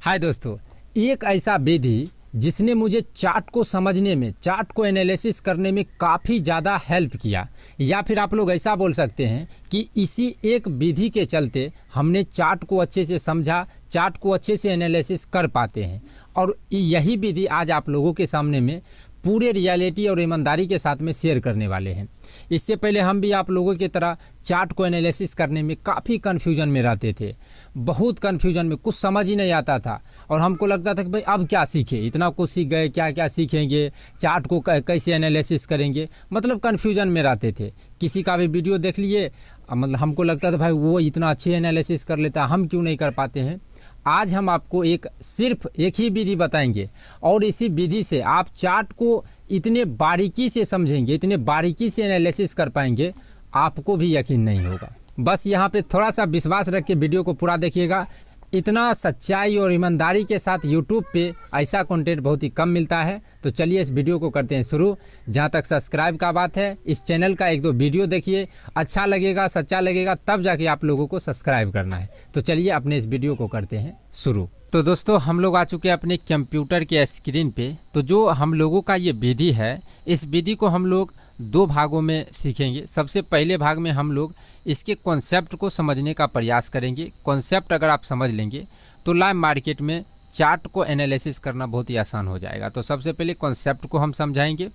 हाय दोस्तों, एक ऐसा विधि जिसने मुझे चार्ट को समझने में, चार्ट को एनालिसिस करने में काफ़ी ज़्यादा हेल्प किया, या फिर आप लोग ऐसा बोल सकते हैं कि इसी एक विधि के चलते हमने चार्ट को अच्छे से समझा, चार्ट को अच्छे से एनालिसिस कर पाते हैं। और यही विधि आज आप लोगों के सामने में पूरे रियलिटी और ईमानदारी के साथ में शेयर करने वाले हैं। इससे पहले हम भी आप लोगों की तरह चार्ट को एनालिसिस करने में काफ़ी कन्फ्यूजन में रहते थे, बहुत कन्फ्यूजन में, कुछ समझ ही नहीं आता था। और हमको लगता था कि भाई अब क्या सीखें, इतना कुछ सीख गए, क्या क्या सीखेंगे, चार्ट को कैसे एनालिसिस करेंगे, मतलब कन्फ्यूजन में रहते थे। किसी का भी वीडियो देख लिए, मतलब हमको लगता था भाई वो इतना अच्छे एनालिसिस कर लेता, हम क्यों नहीं कर पाते हैं। आज हम आपको सिर्फ एक ही विधि बताएंगे और इसी विधि से आप चार्ट को इतने बारीकी से समझेंगे, इतने बारीकी से एनालिसिस कर पाएंगे, आपको भी यकीन नहीं होगा। बस यहाँ पे थोड़ा सा विश्वास रख के वीडियो को पूरा देखिएगा। इतना सच्चाई और ईमानदारी के साथ यूट्यूब पे ऐसा कंटेंट बहुत ही कम मिलता है। तो चलिए इस वीडियो को करते हैं शुरू। जहाँ तक सब्सक्राइब का बात है, इस चैनल का एक दो वीडियो देखिए, अच्छा लगेगा, सच्चा लगेगा, तब जाके आप लोगों को सब्सक्राइब करना है। तो चलिए अपने इस वीडियो को करते हैं शुरू। तो दोस्तों, हम लोग आ चुके हैं अपने कंप्यूटर के स्क्रीन पे। तो जो हम लोगों का ये विधि है, इस विधि को हम लोग दो भागों में सीखेंगे। सबसे पहले भाग में हम लोग इसके कॉन्सेप्ट को समझने का प्रयास करेंगे। कॉन्सेप्ट अगर आप समझ लेंगे तो लाइव मार्केट में चार्ट को एनालिसिस करना बहुत ही आसान हो जाएगा। तो सबसे पहले कॉन्सेप्ट को हम समझाएंगे,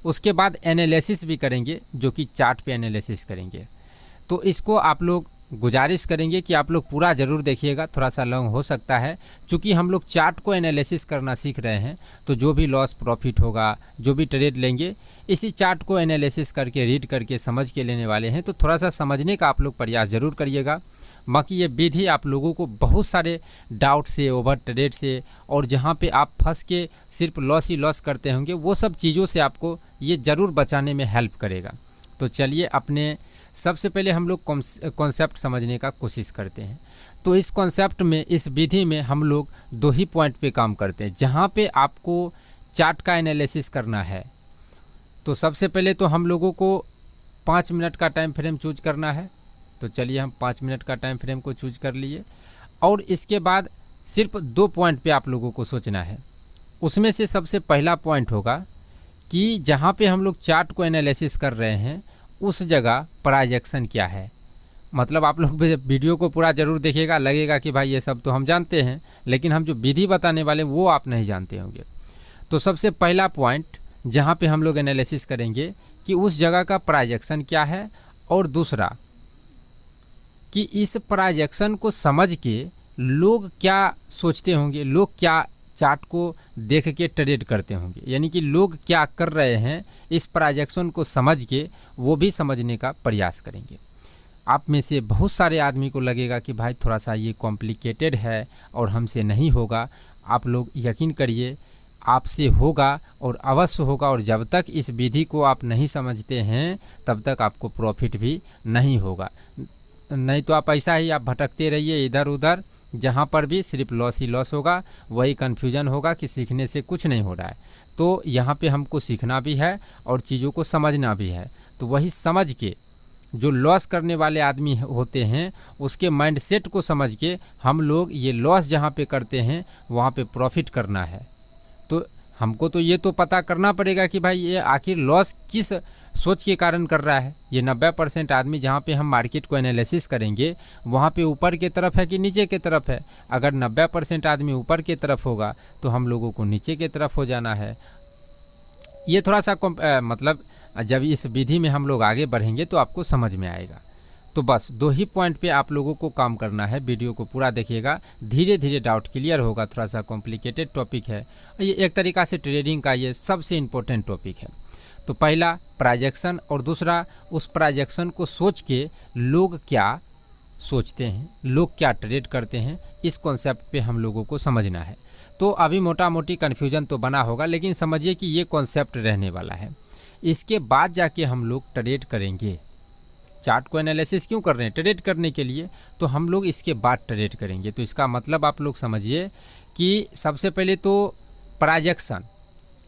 उसके बाद एनालिसिस भी करेंगे, जो कि चार्ट पे एनालिसिस करेंगे। तो इसको आप लोग गुजारिश करेंगे कि आप लोग पूरा ज़रूर देखिएगा, थोड़ा सा लॉन्ग हो सकता है, क्योंकि हम लोग चार्ट को एनालिसिस करना सीख रहे हैं। तो जो भी लॉस प्रॉफिट होगा, जो भी ट्रेड लेंगे, इसी चार्ट को एनालिसिस करके, रीड करके, समझ के लेने वाले हैं। तो थोड़ा सा समझने का आप लोग प्रयास ज़रूर करिएगा। बाकी ये विधि आप लोगों को बहुत सारे डाउट से, ओवर ट्रेड से, और जहाँ पे आप फंस के सिर्फ लॉस ही लॉस करते होंगे, वो सब चीज़ों से आपको ये ज़रूर बचाने में हेल्प करेगा। तो चलिए अपने सबसे पहले हम लोग कॉन्सेप्ट समझने का कोशिश करते हैं। तो इस कॉन्सेप्ट में, इस विधि में हम लोग दो ही पॉइंट पे काम करते हैं, जहाँ पे आपको चार्ट का एनालिसिस करना है। तो सबसे पहले तो हम लोगों को 5 मिनट का टाइम फ्रेम चूज करना है। तो चलिए हम 5 मिनट का टाइम फ्रेम को चूज कर लिए, और इसके बाद सिर्फ 2 पॉइंट पे आप लोगों को सोचना है। उसमें से सबसे पहला पॉइंट होगा कि जहाँ पे हम लोग चार्ट को एनालिसिस कर रहे हैं, उस जगह प्राइजेक्शन क्या है। मतलब आप लोग वीडियो को पूरा ज़रूर देखिएगा, लगेगा कि भाई ये सब तो हम जानते हैं, लेकिन हम जो विधि बताने वाले वो आप नहीं जानते होंगे। तो सबसे पहला पॉइंट जहाँ पे हम लोग एनालिसिस करेंगे कि उस जगह का प्राइजेक्शन क्या है, और दूसरा कि इस प्राइजेक्शन को समझ के लोग क्या सोचते होंगे, लोग क्या चार्ट को देख के ट्रेड करते होंगे, यानी कि लोग क्या कर रहे हैं, इस प्राइजेक्शन को समझ के वो भी समझने का प्रयास करेंगे। आप में से बहुत सारे आदमी को लगेगा कि भाई थोड़ा सा ये कॉम्प्लिकेटेड है और हमसे नहीं होगा। आप लोग यकीन करिए, आपसे होगा और अवश्य होगा। और जब तक इस विधि को आप नहीं समझते हैं, तब तक आपको प्रॉफिट भी नहीं होगा। नहीं तो आप ऐसा ही आप भटकते रहिए इधर उधर, जहाँ पर भी सिर्फ लॉस ही लॉस होगा, वही कन्फ्यूजन होगा कि सीखने से कुछ नहीं हो रहा है। तो यहाँ पे हमको सीखना भी है और चीज़ों को समझना भी है। तो वही समझ के, जो लॉस करने वाले आदमी होते हैं, उसके माइंडसेट को समझ के हम लोग ये लॉस जहाँ पे करते हैं, वहाँ पे प्रॉफिट करना है। तो हमको तो ये तो पता करना पड़ेगा कि भाई ये आखिर लॉस किस सोच के कारण कर रहा है। ये 90% आदमी जहाँ पे हम मार्केट को एनालिसिस करेंगे, वहाँ पे ऊपर की तरफ है कि नीचे की तरफ है। अगर 90% आदमी ऊपर की तरफ होगा, तो हम लोगों को नीचे की तरफ हो जाना है। ये थोड़ा सा मतलब जब इस विधि में हम लोग आगे बढ़ेंगे तो आपको समझ में आएगा। तो बस 2 ही पॉइंट पे आप लोगों को काम करना है। वीडियो को पूरा देखिएगा, धीरे धीरे डाउट क्लियर होगा। थोड़ा सा कॉम्प्लिकेटेड टॉपिक है ये, एक तरीक़ा से ट्रेडिंग का ये सबसे इम्पोर्टेंट टॉपिक है। तो पहला प्राइजेक्शन, और दूसरा उस प्राइजेक्शन को सोच के लोग क्या सोचते हैं, लोग क्या ट्रेड करते हैं, इस कॉन्सेप्ट पे हम लोगों को समझना है। तो अभी मोटा मोटी कन्फ्यूजन तो बना होगा, लेकिन समझिए कि ये कॉन्सेप्ट रहने वाला है। इसके बाद जाके हम लोग ट्रेड करेंगे। चार्ट को एनालिसिस क्यों कर रहे हैं? ट्रेड करने के लिए। तो हम लोग इसके बाद ट्रेड करेंगे। तो इसका मतलब आप लोग समझिए कि सबसे पहले तो प्राइजेक्शन,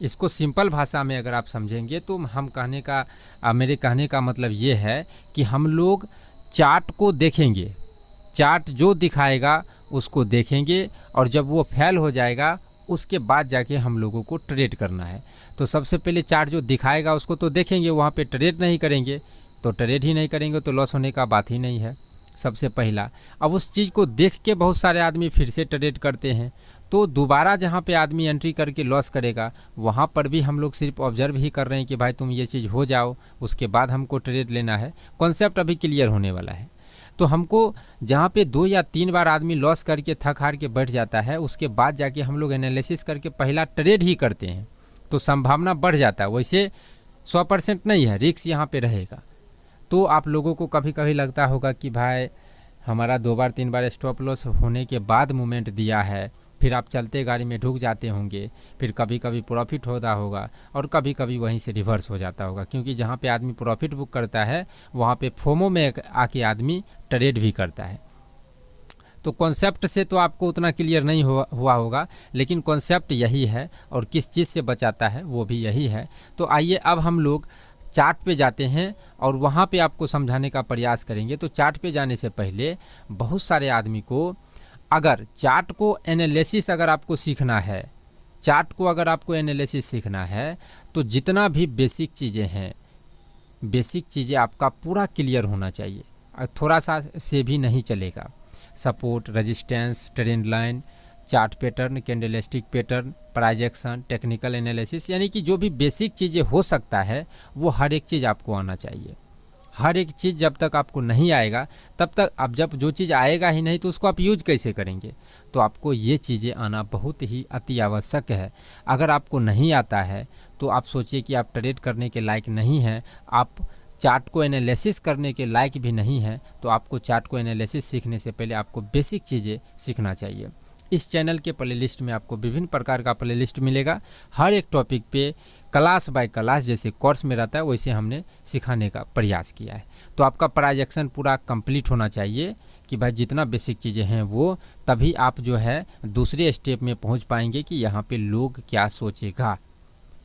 इसको सिंपल भाषा में अगर आप समझेंगे तो मेरे कहने का मतलब ये है कि हम लोग चार्ट को देखेंगे, चार्ट जो दिखाएगा उसको देखेंगे और जब वो फेल हो जाएगा उसके बाद जाके हम लोगों को ट्रेड करना है। तो सबसे पहले चार्ट जो दिखाएगा उसको तो देखेंगे, वहाँ पे ट्रेड नहीं करेंगे, तो ट्रेड ही नहीं करेंगे तो लॉस होने का बात ही नहीं है सबसे पहला। अब उस चीज़ को देख के बहुत सारे आदमी फिर से ट्रेड करते हैं, तो दोबारा जहाँ पे आदमी एंट्री करके लॉस करेगा वहाँ पर भी हम लोग सिर्फ ऑब्जर्व ही कर रहे हैं कि भाई तुम ये चीज़ हो जाओ उसके बाद हमको ट्रेड लेना है। कॉन्सेप्ट अभी क्लियर होने वाला है। तो हमको जहाँ पे 2 या 3 बार आदमी लॉस करके थक हार के बैठ जाता है उसके बाद जाके हम लोग एनालिसिस करके पहला ट्रेड ही करते हैं तो संभावना बढ़ जाता है। वैसे 100% नहीं है, रिस्क यहाँ पे रहेगा। तो आप लोगों को कभी कभी लगता होगा कि भाई हमारा 2 बार 3 बार स्टॉप लॉस होने के बाद मूवमेंट दिया है, फिर आप चलते गाड़ी में ढुक जाते होंगे, फिर कभी कभी प्रॉफिट होता होगा और कभी कभी वहीं से रिवर्स हो जाता होगा, क्योंकि जहाँ पे आदमी प्रॉफिट बुक करता है वहाँ पे फोमो में आके आदमी ट्रेड भी करता है। तो कॉन्सेप्ट से तो आपको उतना क्लियर नहीं हुआ होगा, लेकिन कॉन्सेप्ट यही है और किस चीज़ से बचाता है वो भी यही है। तो आइए अब हम लोग चार्ट पे जाते हैं और वहाँ पे आपको समझाने का प्रयास करेंगे। तो चार्ट पे जाने से पहले बहुत सारे आदमी को अगर चार्ट को एनालिसिस अगर आपको सीखना है, चार्ट को अगर आपको एनालिसिस सीखना है तो जितना भी बेसिक चीज़ें हैं, बेसिक चीज़ें आपका पूरा क्लियर होना चाहिए और थोड़ा सा से भी नहीं चलेगा। Support, resistance, trend line, chart pattern, candlestick pattern, price action, technical analysis, यानी कि जो भी बेसिक चीज़ें हो सकता है वो हर एक चीज़ आपको आना चाहिए। हर एक चीज़ जब तक आपको नहीं आएगा तब तक, अब जब जो चीज़ आएगा ही नहीं तो उसको आप यूज कैसे करेंगे। तो आपको ये चीज़ें आना बहुत ही अति आवश्यक है। अगर आपको नहीं आता है तो आप सोचिए कि आप ट्रेड करने के लायक नहीं हैं, आप चार्ट को एनालिसिस करने के लायक भी नहीं हैं। तो आपको चार्ट को एनालिसिस सीखने से पहले आपको बेसिक चीज़ें सीखना चाहिए। इस चैनल के प्लेलिस्ट में आपको विभिन्न प्रकार का प्लेलिस्ट मिलेगा। हर एक टॉपिक पे क्लास बाय क्लास जैसे कोर्स में रहता है वैसे हमने सिखाने का प्रयास किया है। तो आपका प्राइस एक्शन पूरा कंप्लीट होना चाहिए कि भाई जितना बेसिक चीज़ें हैं वो, तभी आप जो है दूसरे स्टेप में पहुंच पाएंगे कि यहाँ पे लोग क्या सोचेगा,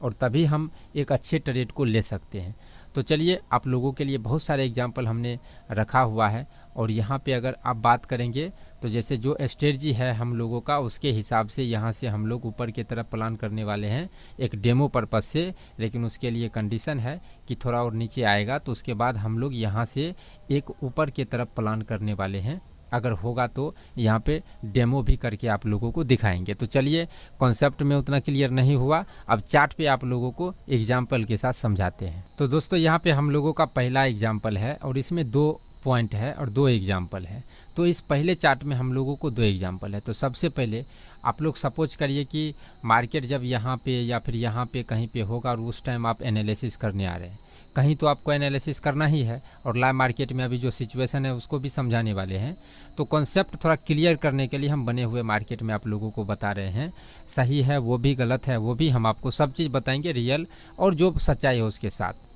और तभी हम एक अच्छे ट्रेड को ले सकते हैं। तो चलिए, आप लोगों के लिए बहुत सारे एग्जाम्पल हमने रखा हुआ है और यहाँ पे अगर आप बात करेंगे तो जैसे जो स्ट्रेटजी है हम लोगों का उसके हिसाब से यहाँ से हम लोग ऊपर की तरफ प्लान करने वाले हैं एक डेमो पर्पस से। लेकिन उसके लिए कंडीशन है कि थोड़ा और नीचे आएगा तो उसके बाद हम लोग यहाँ से एक ऊपर की तरफ प्लान करने वाले हैं। अगर होगा तो यहाँ पे डेमो भी करके आप लोगों को दिखाएंगे। तो चलिए, कॉन्सेप्ट में उतना क्लियर नहीं हुआ, अब चार्ट पे आप लोगों को एग्जाम्पल के साथ समझाते हैं। तो दोस्तों, यहाँ पे हम लोगों का पहला एग्जाम्पल है और इसमें 2 पॉइंट है और 2 एग्जाम्पल है। तो इस पहले चार्ट में हम लोगों को 2 एग्जाम्पल है। तो सबसे पहले आप लोग सपोज करिए कि मार्केट जब यहाँ पे या फिर यहाँ पे कहीं पे होगा और उस टाइम आप एनालिसिस करने आ रहे हैं, कहीं तो आपको एनालिसिस करना ही है और लाइव मार्केट में अभी जो सिचुएशन है उसको भी समझाने वाले हैं। तो कॉन्सेप्ट थोड़ा क्लियर करने के लिए हम बने हुए मार्केट में आप लोगों को बता रहे हैं, सही है वो भी, गलत है वो भी, हम आपको सब चीज़ बताएंगे रियल और जो सच्चाई है उसके साथ।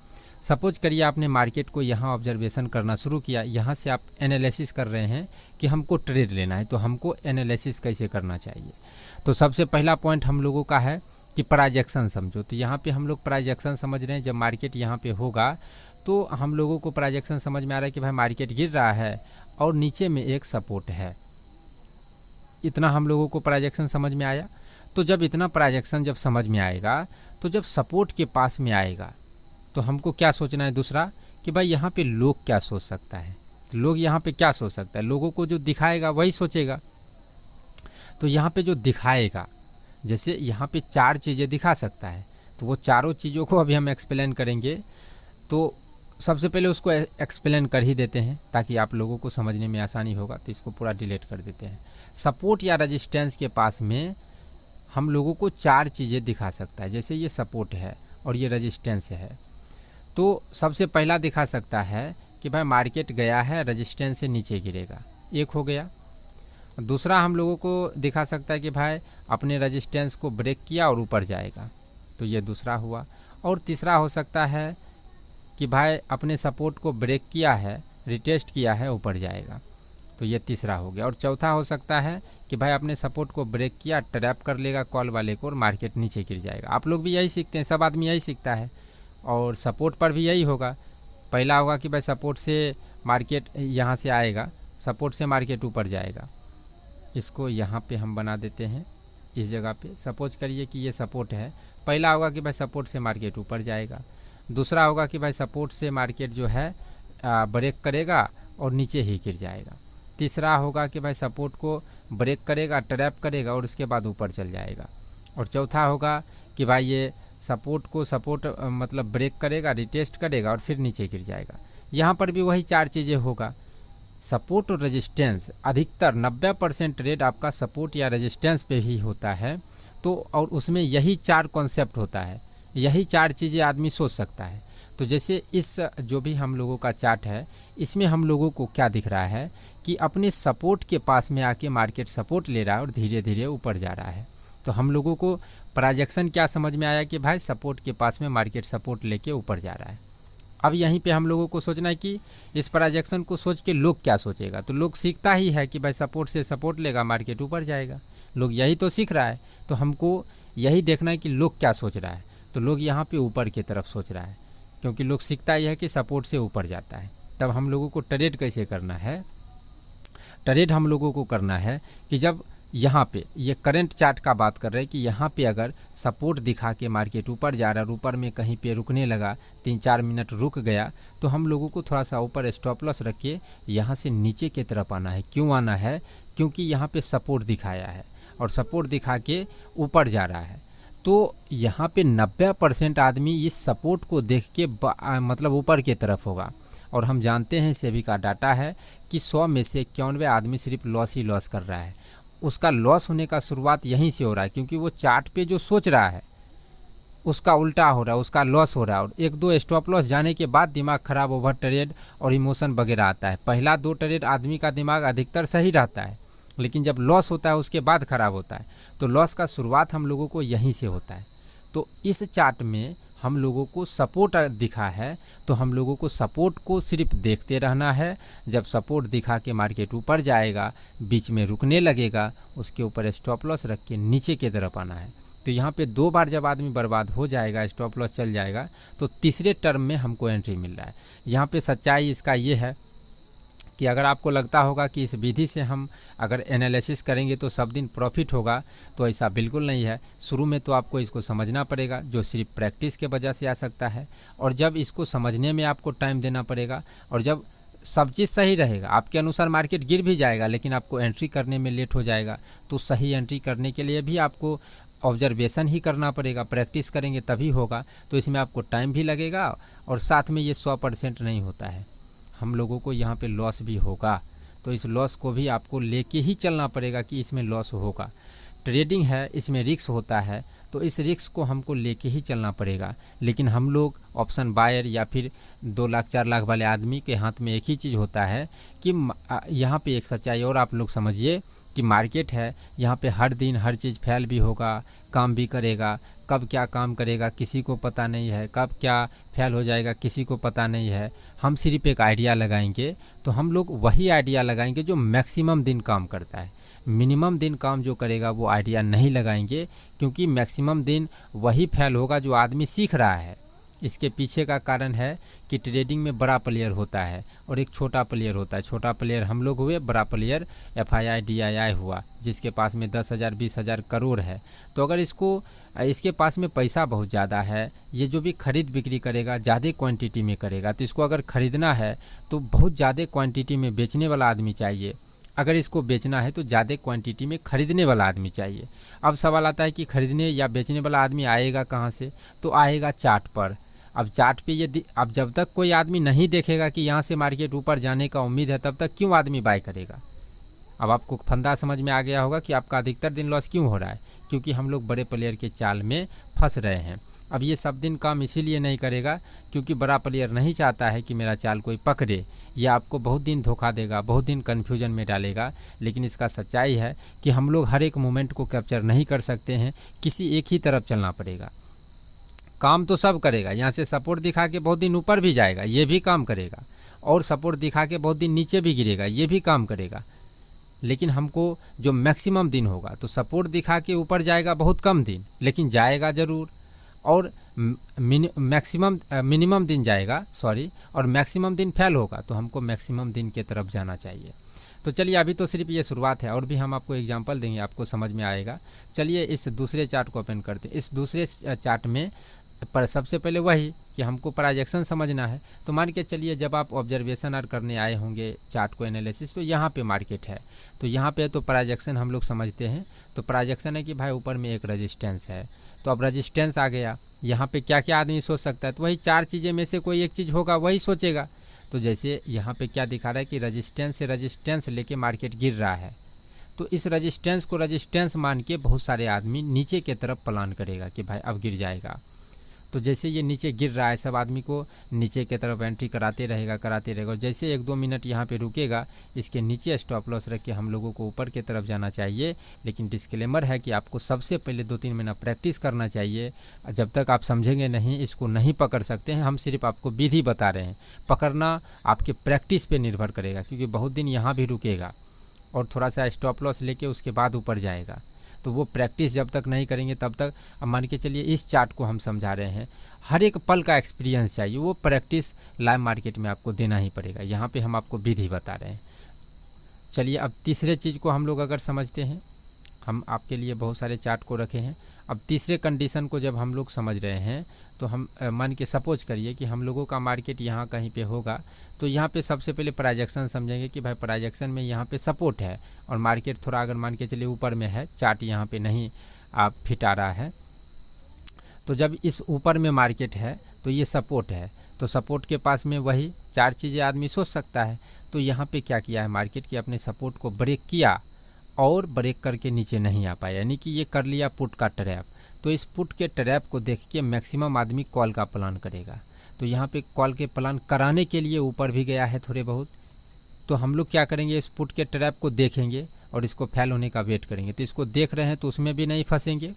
सपोज करिए आपने मार्केट को यहाँ ऑब्जर्वेशन करना शुरू किया, यहाँ से आप एनालिसिस कर रहे हैं कि हमको ट्रेड लेना है, तो हमको एनालिसिस कैसे करना चाहिए। तो सबसे पहला पॉइंट हम लोगों का है कि प्राइस एक्शन समझो। तो यहाँ पे हम लोग प्राइस एक्शन समझ रहे हैं, जब मार्केट यहाँ पे होगा तो हम लोगों को प्राइस एक्शन समझ में आ रहा है कि भाई मार्केट गिर रहा है और नीचे में एक सपोर्ट है। इतना हम लोगों को प्राइस एक्शन समझ में आया। तो जब इतना प्राइस एक्शन जब समझ में आएगा तो जब सपोर्ट के पास में आएगा तो हमको क्या सोचना है दूसरा, कि भाई यहाँ पे लोग क्या सोच सकता है। तो लोग यहाँ पे क्या सोच सकता है, लोगों को जो दिखाएगा वही सोचेगा। तो यहाँ पे जो दिखाएगा, जैसे यहाँ पे 4 चीज़ें दिखा सकता है, तो वो चारों चीज़ों को अभी हम एक्सप्लेन करेंगे। तो सबसे पहले उसको एक्सप्लेन कर ही देते हैं ताकि आप लोगों को समझने में आसानी होगा। तो इसको पूरा डिलीट कर देते हैं। सपोर्ट या रेजिस्टेंस के पास में हम लोगों को 4 चीज़ें दिखा सकता है, जैसे ये सपोर्ट है और ये रेजिस्टेंस है। तो सबसे पहला दिखा सकता है कि भाई मार्केट गया है, रेजिस्टेंस से नीचे गिरेगा, एक हो गया। दूसरा हम लोगों को दिखा सकता है कि भाई अपने रेजिस्टेंस को ब्रेक किया और ऊपर जाएगा, तो ये दूसरा हुआ। और तीसरा हो सकता है कि भाई अपने सपोर्ट को ब्रेक किया है, रिटेस्ट किया है, ऊपर जाएगा, तो ये तीसरा हो गया। और चौथा हो सकता है कि भाई अपने सपोर्ट को ब्रेक किया, ट्रैप कर लेगा कॉल वाले को और मार्केट नीचे गिर जाएगा। आप लोग भी यही सीखते हैं, सब आदमी यही सीखता है और सपोर्ट पर भी यही होगा। पहला होगा कि भाई सपोर्ट से मार्केट यहाँ से आएगा, सपोर्ट से मार्केट ऊपर जाएगा, इसको यहाँ पे हम बना देते हैं इस जगह पे। सपोज करिए कि ये सपोर्ट है। पहला होगा कि भाई सपोर्ट से मार्केट ऊपर जाएगा, दूसरा होगा कि भाई सपोर्ट से मार्केट जो है ब्रेक करेगा और नीचे ही गिर जाएगा, तीसरा होगा कि भाई सपोर्ट को ब्रेक करेगा, ट्रैप करेगा और उसके बाद ऊपर चल जाएगा, और चौथा होगा कि भाई ये सपोर्ट को मतलब ब्रेक करेगा, रिटेस्ट करेगा और फिर नीचे गिर जाएगा। यहाँ पर भी वही चार चीज़ें होगा। सपोर्ट और रेजिस्टेंस, अधिकतर 90% ट्रेड आपका सपोर्ट या रेजिस्टेंस पे ही होता है। तो और उसमें यही चार कॉन्सेप्ट होता है, यही चार चीज़ें आदमी सोच सकता है। तो जैसे इस जो भी हम लोगों का चार्ट है, इसमें हम लोगों को क्या दिख रहा है कि अपने सपोर्ट के पास में आके मार्केट सपोर्ट ले रहा है और धीरे धीरे ऊपर जा रहा है। तो हम लोगों को प्रोजेक्शन क्या समझ में आया कि भाई सपोर्ट के पास में मार्केट सपोर्ट लेके ऊपर जा रहा है। अब यहीं पे हम लोगों को सोचना है कि इस प्रोजेक्शन को सोच के लोग क्या सोचेगा। तो लोग सीखता ही है कि भाई सपोर्ट से सपोर्ट लेगा, मार्केट ऊपर जाएगा। लोग यही तो सीख रहा है। तो हमको यही देखना है कि लोग क्या सोच रहा है। तो लोग यहाँ पे ऊपर की तरफ सोच रहा है, क्योंकि लोग सीखता ही है कि सपोर्ट से ऊपर जाता है। तब हम लोगों को ट्रेड कैसे करना है, ट्रेड हम लोगों को करना है कि जब यहाँ पे ये करंट चार्ट का बात कर रहे हैं कि यहाँ पे अगर सपोर्ट दिखा के मार्केट ऊपर जा रहा है, ऊपर में कहीं पे रुकने लगा, 3-4 मिनट रुक गया, तो हम लोगों को थोड़ा सा ऊपर स्टॉप लॉस रख के यहाँ से नीचे की तरफ आना है। क्यों आना है? क्योंकि यहाँ पे सपोर्ट दिखाया है और सपोर्ट दिखा के ऊपर जा रहा है। तो यहाँ पे 90% आदमी इस सपोर्ट को देख के मतलब ऊपर की तरफ होगा। और हम जानते हैं, सेबी का डाटा है कि 100 में से 91 आदमी सिर्फ लॉस ही लॉस कर रहा है। उसका लॉस होने का शुरुआत यहीं से हो रहा है, क्योंकि वो चार्ट पे जो सोच रहा है उसका उल्टा हो रहा है, उसका लॉस हो रहा है। और 1-2 स्टॉप लॉस जाने के बाद दिमाग खराब, ओवर ट्रेड और इमोशन वगैरह आता है। पहला 2 ट्रेड आदमी का दिमाग अधिकतर सही रहता है, लेकिन जब लॉस होता है उसके बाद खराब होता है। तो लॉस का शुरुआत हम लोगों को यहीं से होता है। तो इस चार्ट में हम लोगों को सपोर्ट दिखा है, तो हम लोगों को सपोर्ट को सिर्फ देखते रहना है। जब सपोर्ट दिखा के मार्केट ऊपर जाएगा, बीच में रुकने लगेगा, उसके ऊपर स्टॉप लॉस रख के नीचे की तरफ आना है। तो यहाँ पे 2 बार जब आदमी बर्बाद हो जाएगा, स्टॉप लॉस चल जाएगा, तो तीसरे टर्म में हमको एंट्री मिल रहा है। यहाँ पे सच्चाई इसका ये है कि अगर आपको लगता होगा कि इस विधि से हम अगर एनालिसिस करेंगे तो सब दिन प्रॉफिट होगा, तो ऐसा बिल्कुल नहीं है। शुरू में तो आपको इसको समझना पड़ेगा, जो सिर्फ प्रैक्टिस के वजह से आ सकता है। और जब इसको समझने में आपको टाइम देना पड़ेगा, और जब सब चीज़ सही रहेगा, आपके अनुसार मार्केट गिर भी जाएगा लेकिन आपको एंट्री करने में लेट हो जाएगा, तो सही एंट्री करने के लिए भी आपको ऑब्जर्वेशन ही करना पड़ेगा। प्रैक्टिस करेंगे तभी होगा। तो इसमें आपको टाइम भी लगेगा, और साथ में ये 100% नहीं होता है। हम लोगों को यहाँ पे लॉस भी होगा, तो इस लॉस को भी आपको लेके ही चलना पड़ेगा कि इसमें लॉस होगा। ट्रेडिंग है, इसमें रिस्क होता है, तो इस रिस्क को हमको लेके ही चलना पड़ेगा। लेकिन हम लोग ऑप्शन बायर या फिर 2 लाख 4 लाख वाले आदमी के हाथ में एक ही चीज़ होता है कि यहाँ पे एक सच्चाई और आप लोग समझिए कि मार्केट है, यहाँ पे हर दिन हर चीज़ फेल भी होगा, काम भी करेगा। कब क्या काम करेगा किसी को पता नहीं है, कब क्या फेल हो जाएगा किसी को पता नहीं है। हम सिर्फ एक आइडिया लगाएंगे, तो हम लोग वही आइडिया लगाएंगे जो मैक्सिमम दिन काम करता है। मिनिमम दिन काम जो करेगा वो आइडिया नहीं लगाएंगे, क्योंकि मैक्सिमम दिन वही फेल होगा जो आदमी सीख रहा है। इसके पीछे का कारण है कि ट्रेडिंग में बड़ा प्लेयर होता है और एक छोटा प्लेयर होता है। छोटा प्लेयर हम लोग हुए, बड़ा प्लेयर FII DII हुआ, जिसके पास में 10,000 20,000 करोड़ है। तो अगर इसके पास में पैसा बहुत ज़्यादा है, ये जो भी खरीद बिक्री करेगा ज़्यादा क्वांटिटी में करेगा, तो इसको अगर ख़रीदना है तो बहुत ज़्यादा क्वांटिटी में बेचने वाला आदमी चाहिए। अगर इसको बेचना है तो ज़्यादा क्वांटिटी में खरीदने वाला आदमी चाहिए। अब सवाल आता है कि खरीदने या बेचने वाला आदमी आएगा कहाँ से? तो आएगा चार्ट पर। अब चार्ट पे ये अब जब तक कोई आदमी नहीं देखेगा कि यहाँ से मार्केट ऊपर जाने का उम्मीद है, तब तक क्यों आदमी बाय करेगा? अब आपको फंदा समझ में आ गया होगा कि आपका अधिकतर दिन लॉस क्यों हो रहा है, क्योंकि हम लोग बड़े प्लेयर के चाल में फंस रहे हैं। अब ये सब दिन काम इसीलिए नहीं करेगा क्योंकि बड़ा प्लेयर नहीं चाहता है कि मेरा चाल कोई पकड़े। ये आपको बहुत दिन धोखा देगा, बहुत दिन कन्फ्यूजन में डालेगा। लेकिन इसका सच्चाई है कि हम लोग हर एक मोमेंट को कैप्चर नहीं कर सकते हैं, किसी एक ही तरफ चलना पड़ेगा। काम तो सब करेगा, यहाँ से सपोर्ट दिखा के बहुत दिन ऊपर भी जाएगा, ये भी काम करेगा, और सपोर्ट दिखा के बहुत दिन नीचे भी गिरेगा, ये भी काम करेगा। लेकिन हमको जो मैक्सिमम दिन होगा, तो सपोर्ट दिखा के ऊपर जाएगा बहुत कम दिन, लेकिन जाएगा ज़रूर, और मिनिमम दिन जाएगा और मैक्सिमम दिन फेल होगा, तो हमको मैक्सिमम दिन के तरफ जाना चाहिए। तो चलिए अभी तो सिर्फ ये शुरुआत है, और भी हम आपको एग्जांपल देंगे, आपको समझ में आएगा। चलिए इस दूसरे चार्ट को ओपन करते हैं। इस दूसरे चार्ट में पर सबसे पहले वही कि हमको प्राइजेक्शन समझना है। तो मान के चलिए जब आप ऑब्जर्वेशन और करने आए होंगे चार्ट को एनालिसिस, तो यहाँ पे मार्केट है, तो यहाँ पे तो प्राइजेक्शन हम लोग समझते हैं। तो प्राइजेक्शन है कि भाई ऊपर में एक रजिस्टेंस है, तो अब रजिस्टेंस आ गया, यहाँ पे क्या क्या आदमी सोच सकता है, तो वही 4 चीज़ें में से कोई एक चीज़ होगा, वही सोचेगा। तो जैसे यहाँ पे क्या दिखा रहा है कि रजिस्टेंस से रजिस्टेंस लेके मार्केट गिर रहा है, तो इस रजिस्टेंस को रजिस्टेंस मान के बहुत सारे आदमी नीचे के तरफ प्लान करेगा कि भाई अब गिर जाएगा। तो जैसे ये नीचे गिर रहा है, सब आदमी को नीचे के तरफ एंट्री कराते रहेगा और जैसे 1-2 मिनट यहाँ पे रुकेगा, इसके नीचे स्टॉप लॉस रख के हम लोगों को ऊपर की तरफ जाना चाहिए। लेकिन डिस्क्लेमर है कि आपको सबसे पहले 2-3 महीना प्रैक्टिस करना चाहिए। जब तक आप समझेंगे नहीं, इसको नहीं पकड़ सकते हैं। हम सिर्फ आपको विधि बता रहे हैं, पकड़ना आपके प्रैक्टिस पे निर्भर करेगा, क्योंकि बहुत दिन यहाँ भी रुकेगा और थोड़ा सा स्टॉप लॉस लेके उसके बाद ऊपर जाएगा। तो वो प्रैक्टिस जब तक नहीं करेंगे तब तक, अब मान के चलिए इस चार्ट को हम समझा रहे हैं, हर एक पल का एक्सपीरियंस चाहिए, वो प्रैक्टिस लाइव मार्केट में आपको देना ही पड़ेगा। यहाँ पे हम आपको विधि बता रहे हैं। चलिए अब तीसरे चीज़ को हम लोग अगर समझते हैं, हम आपके लिए बहुत सारे चार्ट को रखे हैं। अब तीसरे कंडीशन को जब हम लोग समझ रहे हैं, तो हम मान के सपोज करिए कि हम लोगों का मार्केट यहाँ कहीं पे होगा, तो यहाँ पे सबसे पहले प्राइजेक्शन समझेंगे कि भाई प्राइजेक्शन में यहाँ पे सपोर्ट है और मार्केट थोड़ा अगर मान के चलिए ऊपर में है, चार्ट यहाँ पे नहीं आप फिट आ रहा है, तो जब इस ऊपर में मार्केट है तो ये सपोर्ट है, तो सपोर्ट के पास में वही 4 चीज़ें आदमी सोच सकता है। तो यहाँ पे क्या किया है मार्केट की, अपने सपोर्ट को ब्रेक किया और ब्रेक करके नीचे नहीं आ पाया, यानी कि ये कर लिया पुट का ट्रैप। तो इस पुट के ट्रैप को देख के मैक्सिमम आदमी कॉल का प्लान करेगा। तो यहाँ पे कॉल के प्लान कराने के लिए ऊपर भी गया है थोड़े बहुत, तो हम लोग क्या करेंगे, इस पुट के ट्रैप को देखेंगे और इसको फेल होने का वेट करेंगे। तो इसको देख रहे हैं तो उसमें भी नहीं फंसेंगे,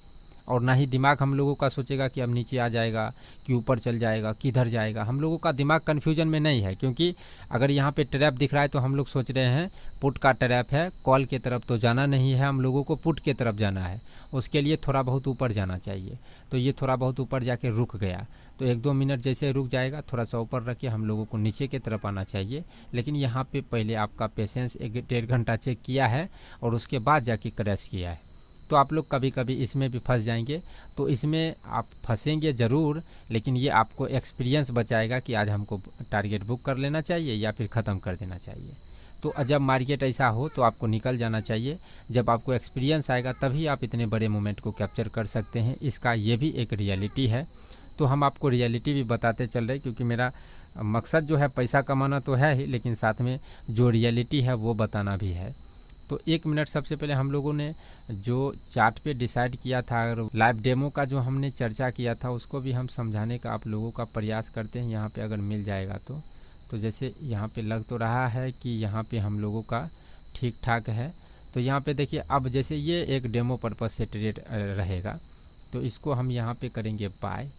और ना ही दिमाग हम लोगों का सोचेगा कि अब नीचे आ जाएगा कि ऊपर चल जाएगा, किधर जाएगा। हम लोगों का दिमाग कन्फ्यूजन में नहीं है, क्योंकि अगर यहाँ पे ट्रैप दिख रहा है तो हम लोग सोच रहे हैं पुट का ट्रैप है, कॉल के तरफ तो जाना नहीं है, हम लोगों को पुट के तरफ जाना है। उसके लिए थोड़ा बहुत ऊपर जाना चाहिए। तो ये थोड़ा बहुत ऊपर जाके रुक गया, तो 1-2 मिनट जैसे रुक जाएगा, थोड़ा सा ऊपर रख के हम लोगों को नीचे की तरफ आना चाहिए। लेकिन यहाँ पे पहले आपका पेशेंस 1-1.5 घंटा चेक किया है और उसके बाद जाके क्रैश किया है। तो आप लोग कभी कभी इसमें भी फंस जाएंगे। तो इसमें आप फंसेंगे ज़रूर, लेकिन ये आपको एक्सपीरियंस बचाएगा कि आज हमको टारगेट बुक कर लेना चाहिए या फिर ख़त्म कर देना चाहिए। तो जब मार्केट ऐसा हो तो आपको निकल जाना चाहिए। जब आपको एक्सपीरियंस आएगा तभी आप इतने बड़े मोमेंट को कैप्चर कर सकते हैं। इसका ये भी एक रियलिटी है। तो हम आपको रियलिटी भी बताते चल रहे, क्योंकि मेरा मकसद जो है पैसा कमाना तो है ही, लेकिन साथ में जो रियलिटी है वो बताना भी है। तो 1 मिनट सबसे पहले हम लोगों ने जो चार्ट पे डिसाइड किया था, अगर लाइव डेमो का जो हमने चर्चा किया था उसको भी हम समझाने का आप लोगों का प्रयास करते हैं, यहाँ पे अगर मिल जाएगा तो जैसे यहाँ पे लग तो रहा है कि यहाँ पे हम लोगों का ठीक ठाक है। तो यहाँ पे देखिए, अब जैसे ये एक डेमो पर्पज़ से ट्रेड रहेगा, तो इसको हम यहाँ पे करेंगे बाय,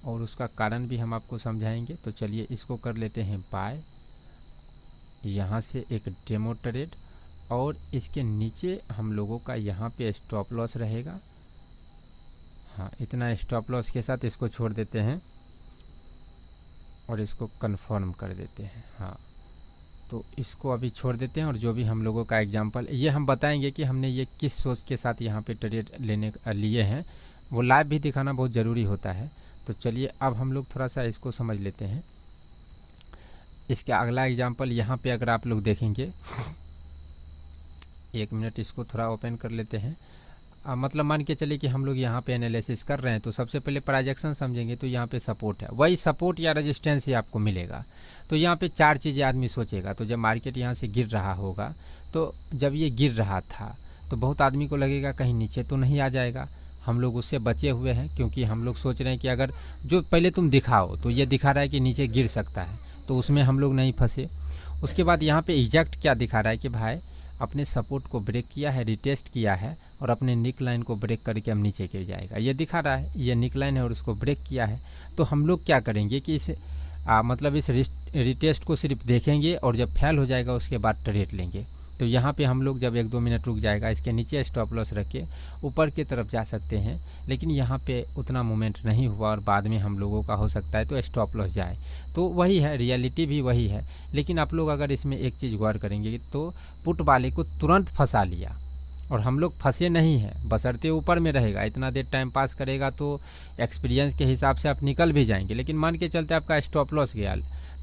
और उसका कारण भी हम आपको समझाएंगे। तो चलिए इसको कर लेते हैं बाय, यहाँ से एक डेमो ट्रेड, और इसके नीचे हम लोगों का यहाँ पे स्टॉप लॉस रहेगा। हाँ, इतना स्टॉप लॉस के साथ इसको छोड़ देते हैं और इसको कंफर्म कर देते हैं। हाँ, तो इसको अभी छोड़ देते हैं, और जो भी हम लोगों का एग्जांपल ये हम बताएंगे कि हमने ये किस सोच के साथ यहाँ पे ट्रेड लिए हैं, वो लाइव भी दिखाना बहुत ज़रूरी होता है। तो चलिए अब हम लोग थोड़ा सा इसको समझ लेते हैं। इसका अगला एग्जांपल यहाँ पे अगर आप लोग देखेंगे, 1 मिनट इसको थोड़ा ओपन कर लेते हैं। मतलब मान के चलिए कि हम लोग यहाँ पे एनालिसिस कर रहे हैं, तो सबसे पहले प्राइजेक्शन समझेंगे। तो यहाँ पे सपोर्ट है, वही सपोर्ट या रेजिस्टेंस ही आपको मिलेगा। तो यहाँ पे 4 चीज़ें आदमी सोचेगा। तो जब मार्केट यहाँ से गिर रहा होगा, तो जब ये गिर रहा था तो बहुत आदमी को लगेगा कहीं नीचे तो नहीं आ जाएगा। हम लोग उससे बचे हुए हैं, क्योंकि हम लोग सोच रहे हैं कि अगर जो पहले तुम दिखाओ, तो ये दिखा रहा है कि नीचे गिर सकता है, तो उसमें हम लोग नहीं फंसे। उसके बाद यहाँ पे एग्जैक्ट क्या दिखा रहा है कि भाई अपने सपोर्ट को ब्रेक किया है, रिटेस्ट किया है, और अपने निक लाइन को ब्रेक करके हम नीचे गिर जाएगा, ये दिखा रहा है। ये निक लाइन है और उसको ब्रेक किया है। तो हम लोग क्या करेंगे कि इस मतलब इस रिटेस्ट को सिर्फ देखेंगे, और जब फेल हो जाएगा उसके बाद ट्रेड लेंगे। तो यहाँ पे हम लोग जब 1-2 मिनट रुक जाएगा, इसके नीचे स्टॉप लॉस रख के ऊपर की तरफ जा सकते हैं, लेकिन यहाँ पे उतना मूवमेंट नहीं हुआ और बाद में हम लोगों का हो सकता है तो स्टॉप लॉस जाए। तो वही है, रियलिटी भी वही है। लेकिन आप लोग अगर इसमें एक चीज़ गौर करेंगे तो पुट वाले को तुरंत फंसा लिया और हम लोग फंसे नहीं हैं, बशर्ते ऊपर में रहेगा, इतना देर टाइम पास करेगा तो एक्सपीरियंस के हिसाब से आप निकल भी जाएंगे। लेकिन मान के चलते आपका स्टॉप लॉस गया,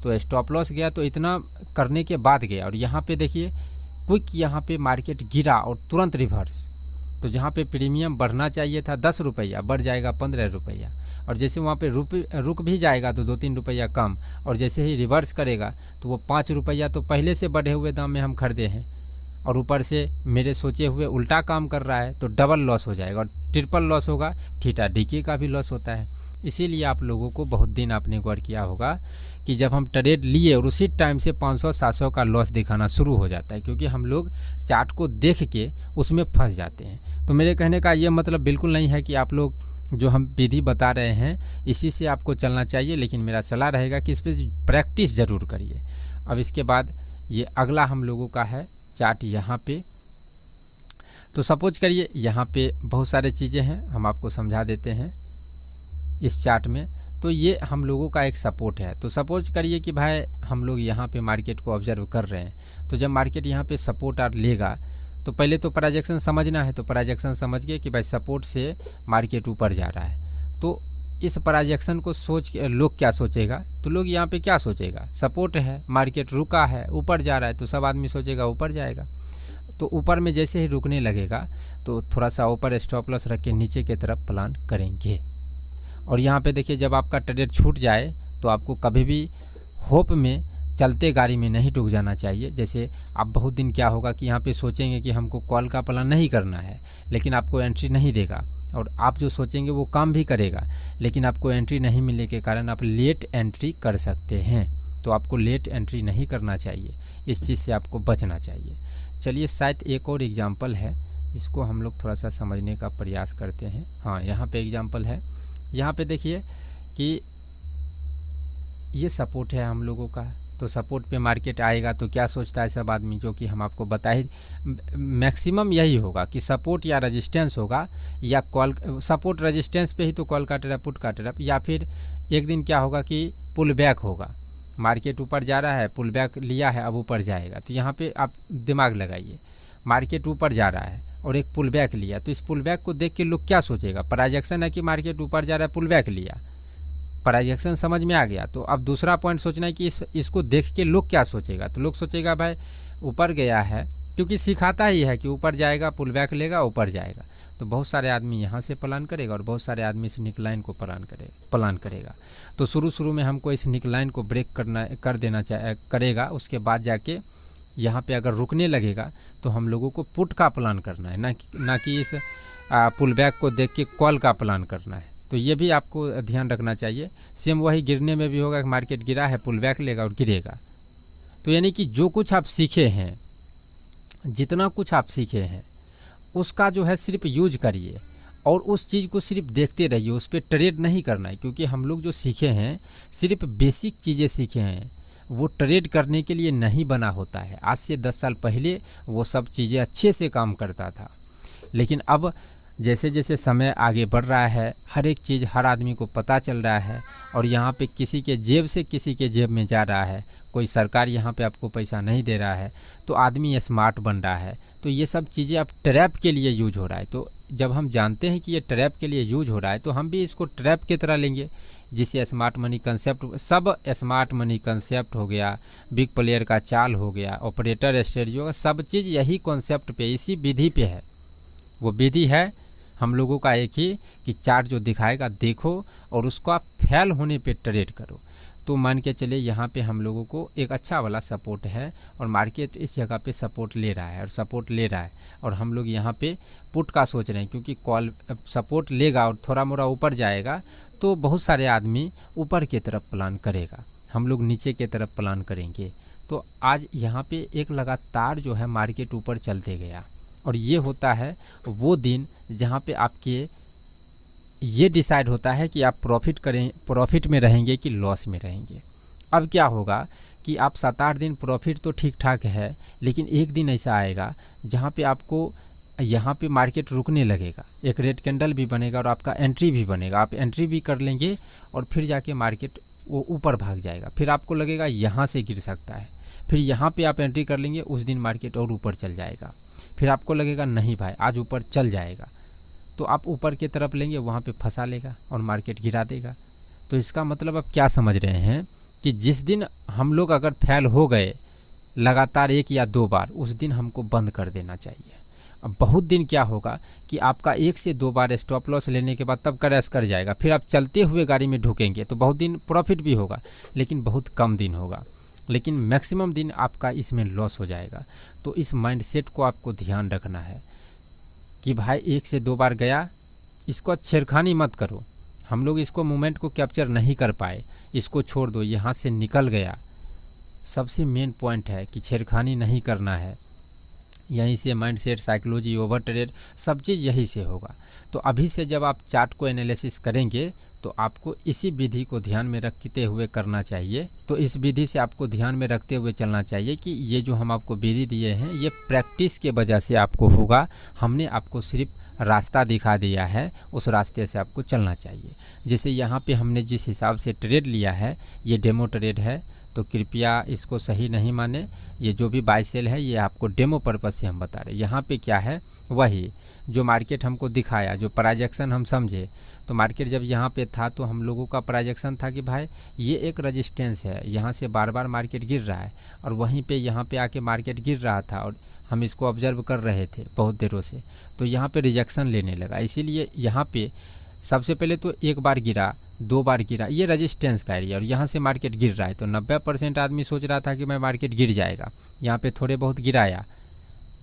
तो स्टॉप लॉस गया तो इतना करने के बाद गया, और यहाँ पे देखिए क्विक यहाँ पे मार्केट गिरा और तुरंत रिवर्स। तो जहाँ पे प्रीमियम बढ़ना चाहिए था 10 रुपया, बढ़ जाएगा 15 रुपया, और जैसे वहाँ पे रुक भी जाएगा तो 2-3 रुपया कम, और जैसे ही रिवर्स करेगा तो वो 5 रुपया तो पहले से बढ़े हुए दाम में हम खरीदे हैं, और ऊपर से मेरे सोचे हुए उल्टा काम कर रहा है, तो डबल लॉस हो जाएगा और ट्रिपल लॉस होगा, थीटा डीके का भी लॉस होता है। इसीलिए आप लोगों को बहुत दिन आपने गौर किया होगा कि जब हम ट्रेड लिए और उसी टाइम से 500-700 का लॉस दिखाना शुरू हो जाता है, क्योंकि हम लोग चार्ट को देख के उसमें फंस जाते हैं। तो मेरे कहने का ये मतलब बिल्कुल नहीं है कि आप लोग जो हम विधि बता रहे हैं इसी से आपको चलना चाहिए, लेकिन मेरा सलाह रहेगा कि इस पर प्रैक्टिस ज़रूर करिए। अब इसके बाद ये अगला हम लोगों का है चार्ट यहाँ पे। तो सपोज करिए यहाँ पे बहुत सारे चीज़ें हैं, हम आपको समझा देते हैं इस चार्ट में। तो ये हम लोगों का एक सपोर्ट है। तो सपोज करिए कि भाई हम लोग यहाँ पे मार्केट को ऑब्जर्व कर रहे हैं, तो जब मार्केट यहाँ पे सपोर्ट और लेगा तो पहले तो प्राइजेक्शन समझना है। तो प्राइजेक्शन समझ के कि भाई सपोर्ट से मार्केट ऊपर जा रहा है, तो इस प्राइजेक्शन को सोच के लोग क्या सोचेगा, तो लोग यहाँ पे क्या सोचेगा, सपोर्ट है, मार्केट रुका है, ऊपर जा रहा है, तो सब आदमी सोचेगा ऊपर जाएगा। तो ऊपर में जैसे ही रुकने लगेगा तो थोड़ा सा ऊपर स्टॉप लॉस रख के नीचे की तरफ प्लान करेंगे। और यहाँ पे देखिए जब आपका ट्रेड छूट जाए तो आपको कभी भी होप में चलते गाड़ी में नहीं डूब जाना चाहिए। जैसे आप बहुत दिन क्या होगा कि यहाँ पे सोचेंगे कि हमको कॉल का प्लान नहीं करना है, लेकिन आपको एंट्री नहीं देगा, और आप जो सोचेंगे वो काम भी करेगा, लेकिन आपको एंट्री नहीं मिलने के कारण आप लेट एंट्री कर सकते हैं। तो आपको लेट एंट्री नहीं करना चाहिए, इस चीज़ से आपको बचना चाहिए। चलिए शायद एक और एग्जाम्पल है, इसको हम लोग थोड़ा सा समझने का प्रयास करते हैं। हाँ, यहाँ पे एग्जाम्पल है, यहाँ पे देखिए कि ये सपोर्ट है हम लोगों का। तो सपोर्ट पे मार्केट आएगा तो क्या सोचता है सब आदमी, जो कि हम आपको बताए मैक्सिमम यही होगा कि सपोर्ट या रेजिस्टेंस होगा, या कॉल सपोर्ट रेजिस्टेंस पे ही तो कॉल काट रहा पुट काट रहा, या फिर एक दिन क्या होगा कि पुल बैक होगा, मार्केट ऊपर जा रहा है, पुल बैक लिया है, अब ऊपर जाएगा। तो यहाँ पे आप दिमाग लगाइए, मार्केट ऊपर जा रहा है और एक पुल बैक लिया, तो इस पुल बैक को देख के लोग क्या सोचेगा, प्राइजेक्शन है कि मार्केट ऊपर जा रहा है, पुल बैक लिया, प्राइजेक्शन समझ में आ गया। तो अब दूसरा पॉइंट सोचना है कि इसको देख के लोग क्या सोचेगा, तो लोग सोचेगा भाई ऊपर गया है, क्योंकि सिखाता ही है कि ऊपर जाएगा, पुल बैक लेगा, ऊपर जाएगा। तो बहुत सारे आदमी यहाँ से प्लान करेगा और बहुत सारे आदमी इस निकलाइन को प्लान करेगा। तो शुरू में हमको इस निकलाइन को ब्रेक कर देना करेगा, उसके बाद जाके यहाँ पे अगर रुकने लगेगा तो हम लोगों को पुट का प्लान करना है, ना कि इस पुल बैक को देख के कॉल का प्लान करना है। तो ये भी आपको ध्यान रखना चाहिए। सेम वही गिरने में भी होगा कि मार्केट गिरा है, पुल बैक लेगा और गिरेगा। तो यानी कि जो कुछ आप सीखे हैं, जितना कुछ आप सीखे हैं उसका जो है सिर्फ यूज करिए और उस चीज़ को सिर्फ देखते रहिए, उस पर ट्रेड नहीं करना है। क्योंकि हम लोग जो सीखे हैं सिर्फ बेसिक चीज़ें सीखे हैं, वो ट्रेड करने के लिए नहीं बना होता है। आज से 10 साल पहले वो सब चीज़ें अच्छे से काम करता था, लेकिन अब जैसे जैसे समय आगे बढ़ रहा है, हर एक चीज़ हर आदमी को पता चल रहा है, और यहाँ पे किसी के जेब से किसी के जेब में जा रहा है, कोई सरकार यहाँ पे आपको पैसा नहीं दे रहा है, तो आदमी स्मार्ट बन रहा है। तो ये सब चीज़ें अब ट्रैप के लिए यूज हो रहा है। तो जब हम जानते हैं कि ये ट्रैप के लिए यूज हो रहा है, तो हम भी इसको ट्रैप की तरह लेंगे, जिसे स्मार्ट मनी कंसेप्ट, सब स्मार्ट मनी कंसेप्ट हो गया, बिग प्लेयर का चाल हो गया, ऑपरेटर स्ट्रेटजी होगा, सब चीज़ यही कॉन्सेप्ट पे, इसी विधि पे है। वो विधि है हम लोगों का एक ही कि चार्ट जो दिखाएगा देखो और उसको आप फेल होने पे ट्रेड करो। तो मान के चले यहाँ पे हम लोगों को एक अच्छा वाला सपोर्ट है और मार्केट इस जगह पे सपोर्ट ले रहा है और सपोर्ट ले रहा है, और हम लोग यहाँ पे पुट का सोच रहे हैं, क्योंकि कॉल सपोर्ट लेगा और थोड़ा मोड़ा ऊपर जाएगा तो बहुत सारे आदमी ऊपर की तरफ प्लान करेगा, हम लोग नीचे की तरफ प्लान करेंगे। तो आज यहाँ पे एक लगातार जो है मार्केट ऊपर चलते गया, और ये होता है वो दिन जहाँ पे आपके ये डिसाइड होता है कि आप प्रॉफिट में रहेंगे कि लॉस में रहेंगे। अब क्या होगा कि आप 7-8 दिन प्रॉफिट तो ठीक ठाक है, लेकिन एक दिन ऐसा आएगा जहाँ पे आपको यहाँ पे मार्केट रुकने लगेगा, एक रेड कैंडल भी बनेगा और आपका एंट्री भी बनेगा, आप एंट्री भी कर लेंगे और फिर जाके मार्केट वो ऊपर भाग जाएगा, फिर आपको लगेगा यहाँ से गिर सकता है, फिर यहाँ पे आप एंट्री कर लेंगे, उस दिन मार्केट और ऊपर चल जाएगा, फिर आपको लगेगा नहीं भाई आज ऊपर चल जाएगा, तो आप ऊपर की तरफ लेंगे, वहाँ पे फंसा लेगा और मार्केट गिरा देगा। तो इसका मतलब आप क्या समझ रहे हैं कि जिस दिन हम लोग अगर फेल हो गए लगातार 1 या 2 बार, उस दिन हमको बंद कर देना चाहिए। अब बहुत दिन क्या होगा कि आपका 1 से 2 बार स्टॉप लॉस लेने के बाद तब क्रैश कर जाएगा, फिर आप चलते हुए गाड़ी में ढुकेंगे तो बहुत दिन प्रॉफिट भी होगा, लेकिन बहुत कम दिन होगा, लेकिन मैक्सिमम दिन आपका इसमें लॉस हो जाएगा। तो इस माइंडसेट को आपको ध्यान रखना है कि भाई 1 से 2 बार गया, इसको छेड़खानी मत करो। हम लोग इसको मूवमेंट को कैप्चर नहीं कर पाए, इसको छोड़ दो, यहाँ से निकल गया। सबसे मेन पॉइंट है कि छेड़खानी नहीं करना है, यहीं से माइंडसेट, साइकोलॉजी, ओवर ट्रेड सब चीज़ यहीं से होगा। तो अभी से जब आप चार्ट को एनालिसिस करेंगे तो आपको इसी विधि को ध्यान में रखते हुए करना चाहिए। तो इस विधि से आपको ध्यान में रखते हुए चलना चाहिए कि ये जो हम आपको विधि दिए हैं ये प्रैक्टिस के वजह से आपको होगा, हमने आपको सिर्फ रास्ता दिखा दिया है, उस रास्ते से आपको चलना चाहिए। जैसे यहाँ पे हमने जिस हिसाब से ट्रेड लिया है ये डेमो ट्रेड है, तो कृपया इसको सही नहीं माने, ये जो भी बाय सेल है ये आपको डेमो पर्पज़ से हम बता रहे हैं। यहाँ पे क्या है वही जो मार्केट हमको दिखाया, जो प्राइजेक्शन हम समझे, तो मार्केट जब यहाँ पे था तो हम लोगों का प्राइजेक्शन था कि भाई ये एक रजिस्टेंस है, यहाँ से बार बार मार्केट गिर रहा है, और वहीं पे यहाँ पे आके मार्केट गिर रहा था और हम इसको ऑब्जर्व कर रहे थे बहुत देरों से, तो यहाँ पे रिजेक्शन लेने लगा। इसीलिए यहाँ पे सबसे पहले तो 1 बार गिरा, 2 बार गिरा, ये रजिस्टेंस का एरिया, और यहाँ से मार्केट गिर रहा है। तो 90% आदमी सोच रहा था कि मैं मार्केट गिर जाएगा, यहाँ पे थोड़े बहुत गिराया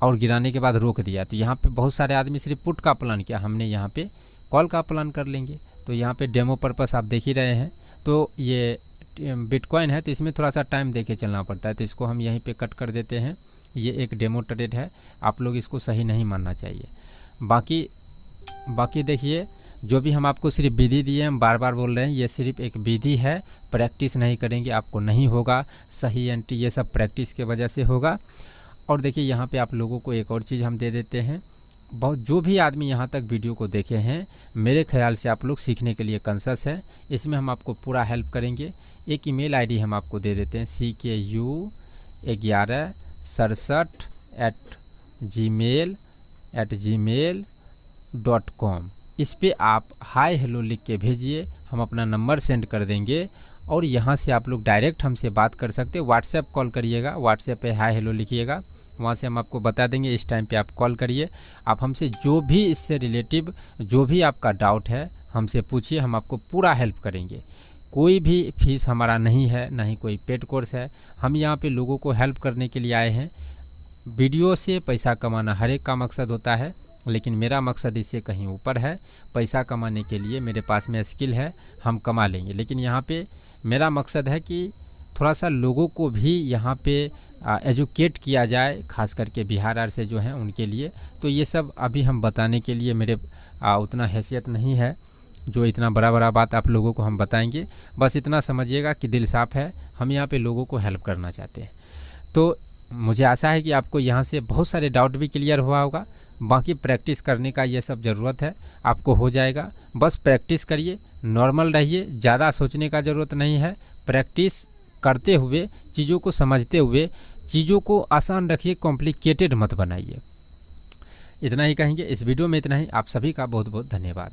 और गिराने के बाद रोक दिया। तो यहाँ पे बहुत सारे आदमी सिर्फ पुट का प्लान किया, हमने यहाँ पे कॉल का प्लान कर लेंगे। तो यहाँ पे डेमो पर्पस आप देख ही रहे हैं। तो ये बिटकॉइन है तो इसमें थोड़ा सा टाइम देके चलना पड़ता है, तो इसको हम यहीं पे कट कर देते हैं। ये एक डेमो ट्रेड है, आप लोग इसको सही नहीं मानना चाहिए। बाकी देखिए जो भी हम आपको सिर्फ विधि दिए, हम बार बार बोल रहे हैं ये सिर्फ एक विधि है, प्रैक्टिस नहीं करेंगे आपको नहीं होगा सही एंट्री, ये सब प्रैक्टिस के वजह से होगा। और देखिए यहाँ पे आप लोगों को एक और चीज़ हम दे देते हैं, बहुत जो भी आदमी यहाँ तक वीडियो को देखे हैं मेरे ख्याल से आप लोग सीखने के लिए कॉन्शियस है, इसमें हम आपको पूरा हेल्प करेंगे। एक ईमेल आईडी हम आपको दे देते हैं CKU1167@gmail.com। इस पे आप हाय हेलो लिख के भेजिए, हम अपना नंबर सेंड कर देंगे और यहाँ से आप लोग डायरेक्ट हमसे बात कर सकते हैं। व्हाट्सएप कॉल करिएगा, व्हाट्सएप पे हाय हेलो लिखिएगा, वहाँ से हम आपको बता देंगे इस टाइम पे आप कॉल करिए। आप हमसे जो भी इससे रिलेटिव जो भी आपका डाउट है हमसे पूछिए, हम आपको पूरा हेल्प करेंगे। कोई भी फीस हमारा नहीं है, ना ही कोई पेड कोर्स है, हम यहाँ पे लोगों को हेल्प करने के लिए आए हैं। वीडियो से पैसा कमाना हर एक का मकसद होता है, लेकिन मेरा मकसद इससे कहीं ऊपर है। पैसा कमाने के लिए मेरे पास में स्किल है, हम कमा लेंगे, लेकिन यहाँ पे मेरा मकसद है कि थोड़ा सा लोगों को भी यहाँ पे एजुकेट किया जाए, खास करके बिहार आर से जो हैं उनके लिए। तो ये सब अभी हम बताने के लिए मेरे उतना हैसियत नहीं है जो इतना बड़ा बड़ा बात आप लोगों को हम बताएंगे। बस इतना समझिएगा कि दिल साफ़ है, हम यहाँ पे लोगों को हेल्प करना चाहते हैं। तो मुझे आशा है कि आपको यहाँ से बहुत सारे डाउट भी क्लियर हुआ होगा। बाकी प्रैक्टिस करने का ये सब ज़रूरत है, आपको हो जाएगा। बस प्रैक्टिस करिए, नॉर्मल रहिए, ज़्यादा सोचने का ज़रूरत नहीं है। प्रैक्टिस करते हुए, चीज़ों को समझते हुए, चीज़ों को आसान रखिए, कॉम्प्लिकेटेड मत बनाइए। इतना ही कहेंगे, इस वीडियो में इतना ही। आप सभी का बहुत बहुत धन्यवाद।